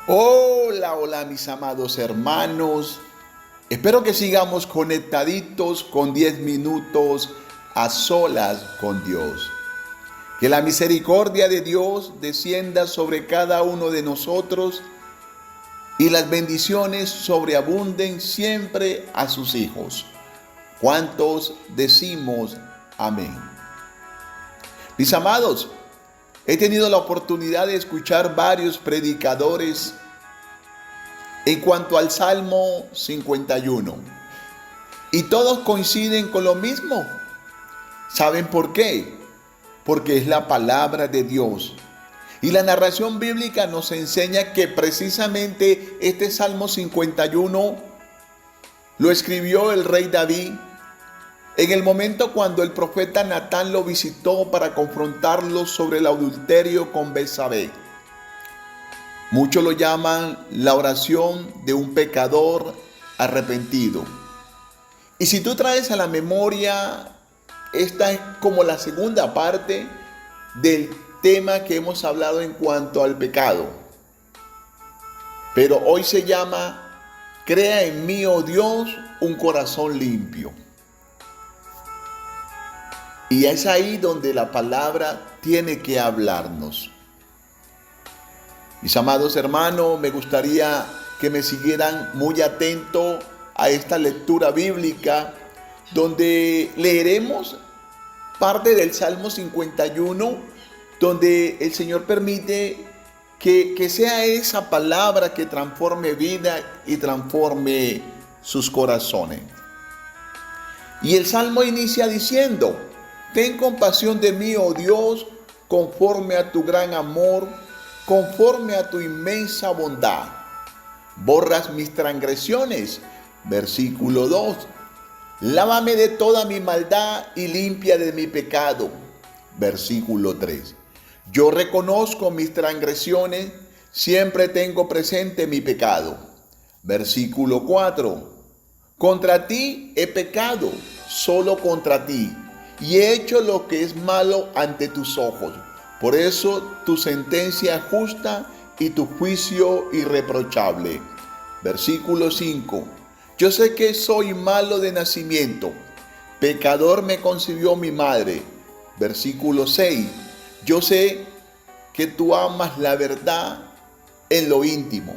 Hola, hola mis amados hermanos. Espero que sigamos conectaditos con 10 minutos a solas con Dios. Que la misericordia de Dios descienda sobre cada uno de nosotros y las bendiciones sobreabunden siempre a sus hijos. ¿Cuántos decimos amén? Mis amados, he tenido la oportunidad de escuchar varios predicadores en cuanto al Salmo 51. Y todos coinciden con lo mismo. ¿Saben por qué? Porque es la palabra de Dios. Y la narración bíblica nos enseña que precisamente este Salmo 51 lo escribió el rey David en el momento cuando el profeta Natán lo visitó para confrontarlo sobre el adulterio con Betsabé. Muchos lo llaman la oración de un pecador arrepentido. Y si tú traes a la memoria, esta es como la segunda parte del tema que hemos hablado en cuanto al pecado. Pero hoy se llama, crea en mí, oh Dios, un corazón limpio. Y es ahí donde la palabra tiene que hablarnos. Mis amados hermanos, me gustaría que me siguieran muy atento a esta lectura bíblica, donde leeremos parte del Salmo 51, donde el Señor permite que sea esa palabra que transforme vida y transforme sus corazones. Y el Salmo inicia diciendo: ten compasión de mí, oh Dios, conforme a tu gran amor, conforme a tu inmensa bondad. Borras mis transgresiones. Versículo 2. Lávame de toda mi maldad y limpia de mi pecado. Versículo 3. Yo reconozco mis transgresiones, siempre tengo presente mi pecado. Versículo 4. Contra ti he pecado, solo contra ti, y he hecho lo que es malo ante tus ojos. Por eso tu sentencia es justa y tu juicio irreprochable. Versículo 5. Yo sé que soy malo de nacimiento, pecador me concibió mi madre. Versículo 6. Yo sé que tú amas la verdad en lo íntimo,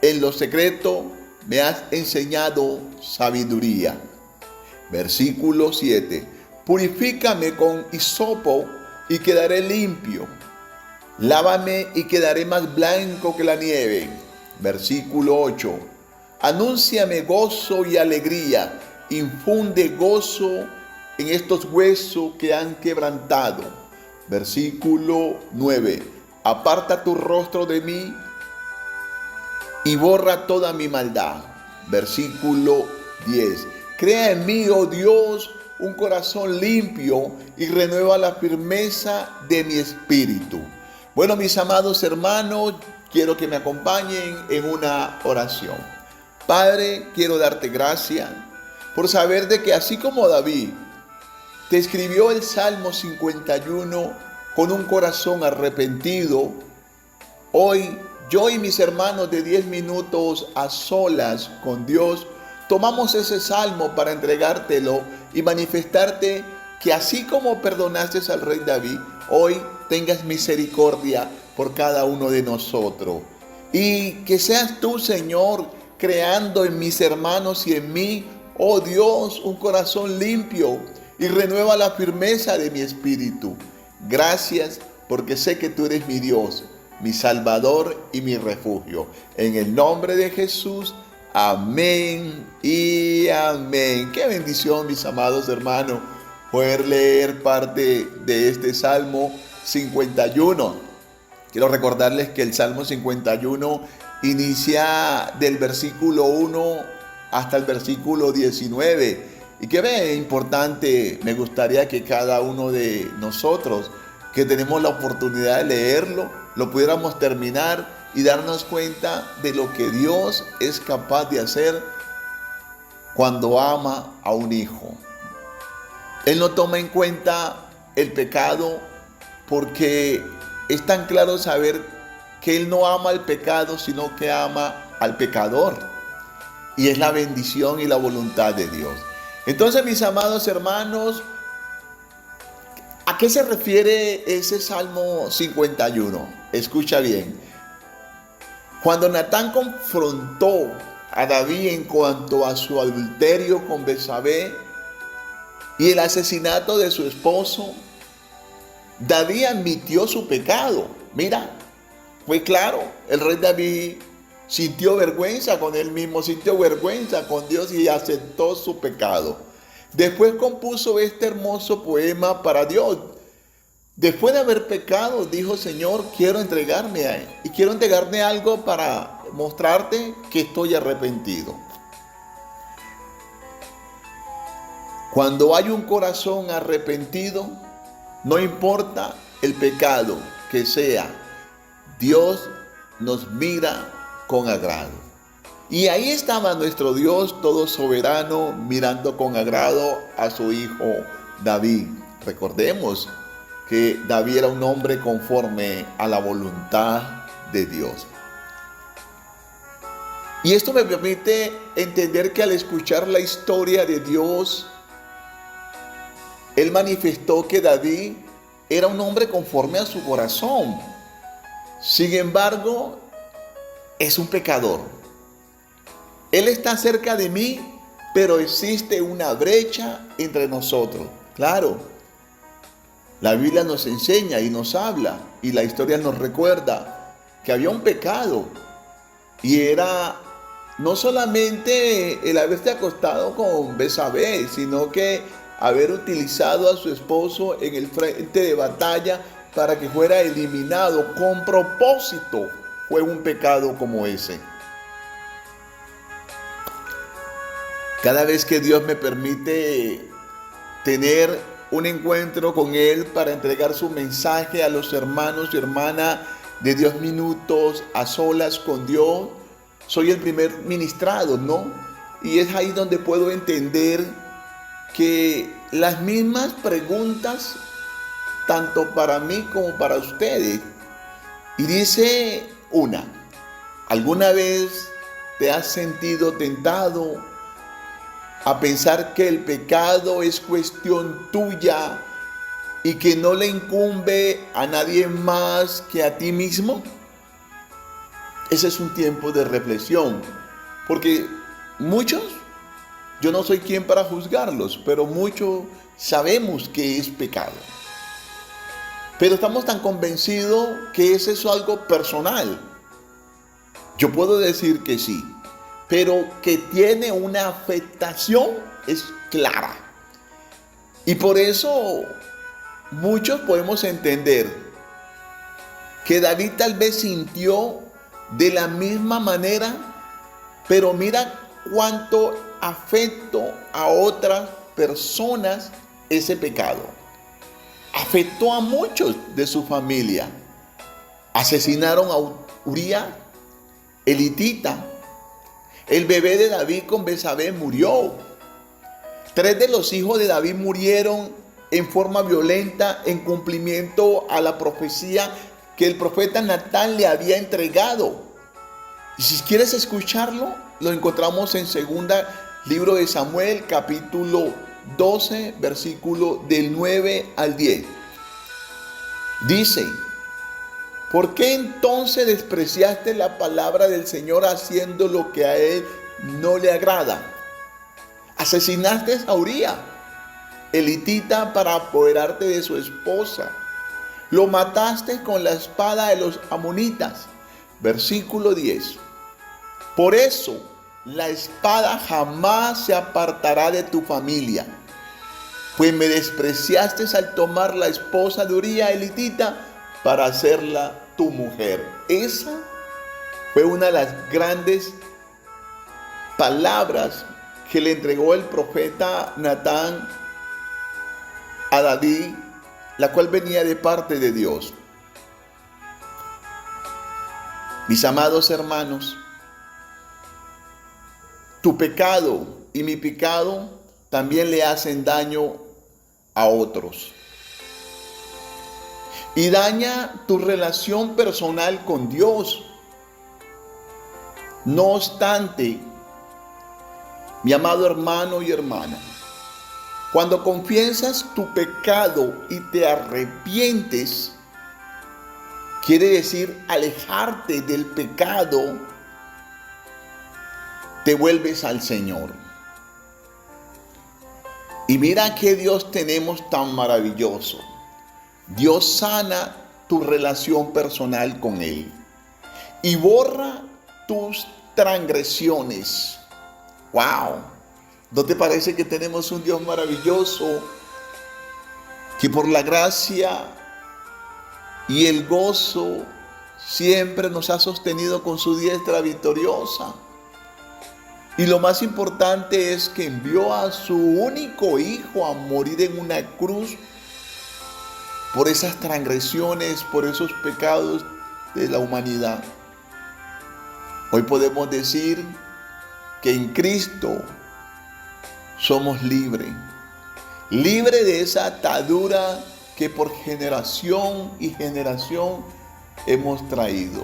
en lo secreto me has enseñado sabiduría. Versículo 7. Purifícame con hisopo y quedaré limpio. Lávame y quedaré más blanco que la nieve. Versículo 8. Anúnciame gozo y alegría. Infunde gozo en estos huesos que han quebrantado. Versículo 9. Aparta tu rostro de mí y borra toda mi maldad. Versículo 10. Crea en mí, oh Dios, un corazón limpio y renueva la firmeza de mi espíritu. Bueno, mis amados hermanos, quiero que me acompañen en una oración. Padre, quiero darte gracias por saber de que así como David te escribió el Salmo 51 con un corazón arrepentido, hoy yo y mis hermanos de 10 minutos a solas con Dios tomamos ese salmo para entregártelo y manifestarte que así como perdonaste al rey David, hoy tengas misericordia por cada uno de nosotros. Y que seas tú, Señor, creando en mis hermanos y en mí, oh Dios, un corazón limpio y renueva la firmeza de mi espíritu. Gracias porque sé que tú eres mi Dios, mi Salvador y mi refugio. En el nombre de Jesús, amén y amén. Qué bendición, mis amados hermanos, poder leer parte de este Salmo 51. Quiero recordarles que el Salmo 51 inicia del versículo 1 hasta el versículo 19. Y qué importante, me gustaría que cada uno de nosotros que tenemos la oportunidad de leerlo, lo pudiéramos terminar y darnos cuenta de lo que Dios es capaz de hacer cuando ama a un hijo. Él no toma en cuenta el pecado porque es tan claro saber que Él no ama el pecado, sino que ama al pecador. Y es la bendición y la voluntad de Dios. Entonces, mis amados hermanos, ¿a qué se refiere ese Salmo 51? Escucha bien. Cuando Natán confrontó a David en cuanto a su adulterio con Betsabé y el asesinato de su esposo, David admitió su pecado. Mira, fue claro, el rey David sintió vergüenza con él mismo, sintió vergüenza con Dios y aceptó su pecado. Después compuso este hermoso poema para Dios. Después de haber pecado, dijo: Señor, quiero entregarme a Él. Y quiero entregarme algo para mostrarte que estoy arrepentido. Cuando hay un corazón arrepentido, no importa el pecado que sea, Dios nos mira con agrado. Y ahí estaba nuestro Dios todo soberano mirando con agrado a su hijo David. Recordemos que David era un hombre conforme a la voluntad de Dios. Y esto me permite entender que al escuchar la historia de Dios, Él manifestó que David era un hombre conforme a su corazón. Sin embargo, es un pecador. Él está cerca de mí, pero existe una brecha entre nosotros. Claro, la Biblia nos enseña y nos habla, y la historia nos recuerda que había un pecado, y era no solamente el haberse acostado con Betsabé, sino que haber utilizado a su esposo en el frente de batalla para que fuera eliminado con propósito. Fue un pecado como ese. Cada vez que Dios me permite tener un encuentro con Él para entregar su mensaje a los hermanos y hermanas de Dios minutos a solas con Dios, soy el primer ministrado, ¿no? Y es ahí donde puedo entender que las mismas preguntas, tanto para mí como para ustedes. Y dice una: ¿alguna vez te has sentido tentado a pensar que el pecado es cuestión tuya y que no le incumbe a nadie más que a ti mismo? Ese es un tiempo de reflexión, porque muchos, yo no soy quien para juzgarlos, pero muchos sabemos que es pecado. Pero estamos tan convencidos que es eso algo personal. Yo puedo decir que sí, pero que tiene una afectación es clara. Y por eso muchos podemos entender que David tal vez sintió de la misma manera, pero mira cuánto afectó a otras personas ese pecado. Afectó a muchos de su familia. Asesinaron a Urías, el hitita. El bebé de David con Betsabé murió. 3 de los hijos de David murieron en forma violenta en cumplimiento a la profecía que el profeta Natán le había entregado. Y si quieres escucharlo, lo encontramos en segunda libro de Samuel, capítulo 12, versículo del 9 al 10. Dice: ¿por qué entonces despreciaste la palabra del Señor haciendo lo que a Él no le agrada? Asesinaste a Urías, el hitita, para apoderarte de su esposa. Lo mataste con la espada de los amonitas. Versículo 10. Por eso la espada jamás se apartará de tu familia, pues me despreciaste al tomar la esposa de Urías el hitita para hacerla tu mujer. Esa fue una de las grandes palabras que le entregó el profeta Natán a David, la cual venía de parte de Dios. Mis amados hermanos, tu pecado y mi pecado también le hacen daño a otros. y daña tu relación personal con Dios. No obstante, mi amado hermano y hermana, cuando confiesas tu pecado y te arrepientes, quiere decir alejarte del pecado, te vuelves al Señor. Y mira qué Dios tenemos tan maravilloso. Dios sana tu relación personal con Él y borra tus transgresiones. ¡Wow! ¿No te parece que tenemos un Dios maravilloso que por la gracia y el gozo siempre nos ha sostenido con su diestra victoriosa? Y lo más importante es que envió a su único hijo a morir en una cruz por esas transgresiones, por esos pecados de la humanidad. Hoy podemos decir que en Cristo somos libres, libres de esa atadura que por generación y generación hemos traído.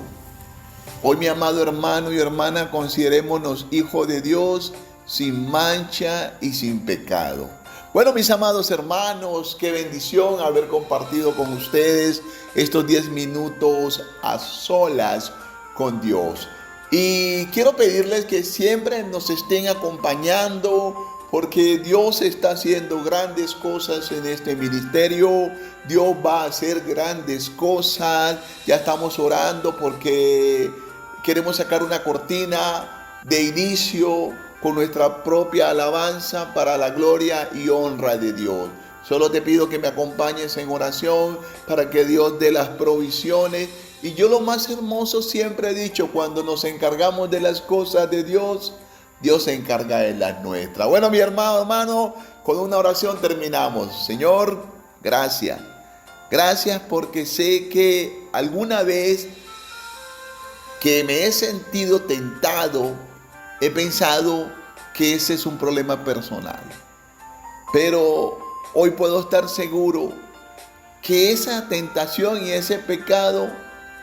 Hoy, mi amado hermano y hermana, considerémonos hijos de Dios sin mancha y sin pecado. Bueno, mis amados hermanos, qué bendición haber compartido con ustedes estos 10 minutos a solas con Dios. Y quiero pedirles que siempre nos estén acompañando, porque Dios está haciendo grandes cosas en este ministerio. Dios va a hacer grandes cosas. Ya estamos orando porque queremos sacar una cortina de inicio con nuestra propia alabanza para la gloria y honra de Dios. Solo te pido que me acompañes en oración para que Dios dé las provisiones. Y yo lo más hermoso siempre he dicho, cuando nos encargamos de las cosas de Dios, Dios se encarga de las nuestras. Bueno, mi hermano, con una oración terminamos. Señor, gracias. Gracias porque sé que alguna vez que me he sentido tentado, he pensado que ese es un problema personal. Pero hoy puedo estar seguro que esa tentación y ese pecado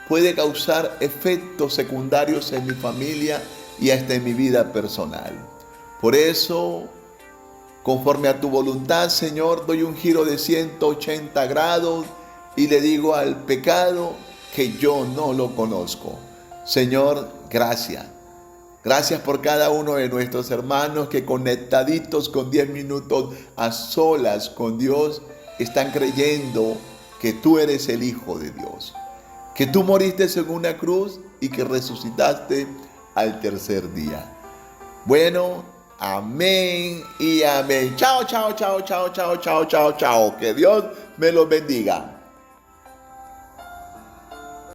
puede causar efectos secundarios en mi familia y hasta en mi vida personal. Por eso, conforme a tu voluntad, Señor, doy un giro de 180 grados y le digo al pecado que yo no lo conozco. Señor, gracias. Gracias por cada uno de nuestros hermanos que conectaditos con 10 minutos a solas con Dios están creyendo que tú eres el Hijo de Dios, que tú moriste en una cruz y que resucitaste al tercer día. Bueno, amén y amén. Chao, chao, chao, chao, chao, chao, chao, chao. Que Dios me los bendiga.